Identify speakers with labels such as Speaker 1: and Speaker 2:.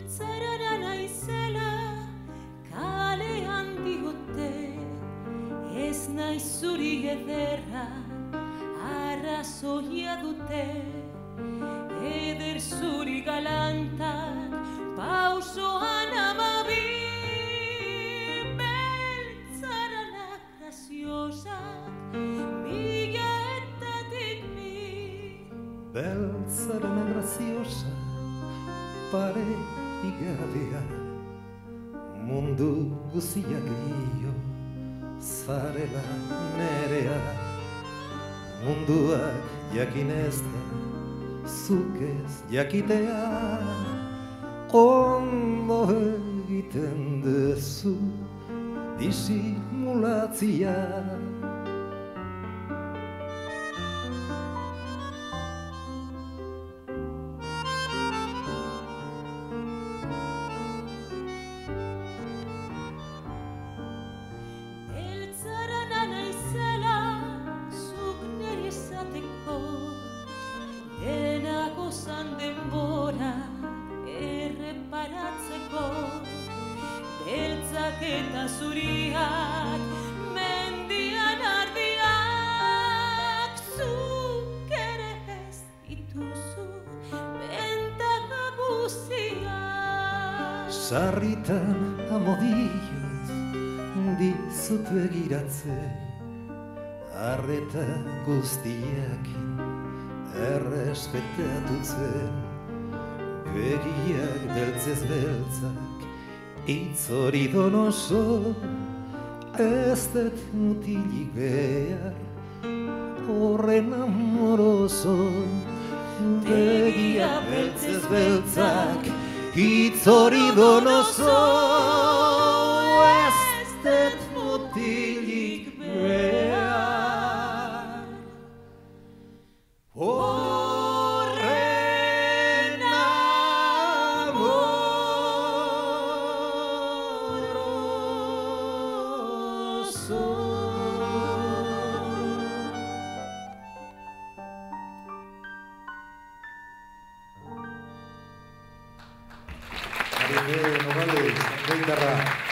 Speaker 1: Beltzarara naizela kalean diote, ez naiz zuri ederra arrazoia dute, eder zuri galantak pausoan amabi, beltzarana graziosak milaetatik mi.
Speaker 2: Beltzarana graziosa pare igabea, mundu guziak dio zarela nerea, munduak jakinezta zuk ez jakitea, ondo egiten duzu disimulatzia.
Speaker 1: Beltzarana naizela zuk neri esateko, dena gozan denbora erreparatzeko, beltzak eta zuriak mendian ardiak, zuk ere ez dituzu bentaga guziak.
Speaker 2: Sarritan amodioz dizut begiratzen, arreta guztiakin errespetatutzen, begiak beltzez beltzak hitz hori donoso, ez dut mutilik behar horren amoroso. Begiak beltzez beltzak hitz hori donoso, ez dut mutilik behar horren amoroso. Nogales, Beitarra.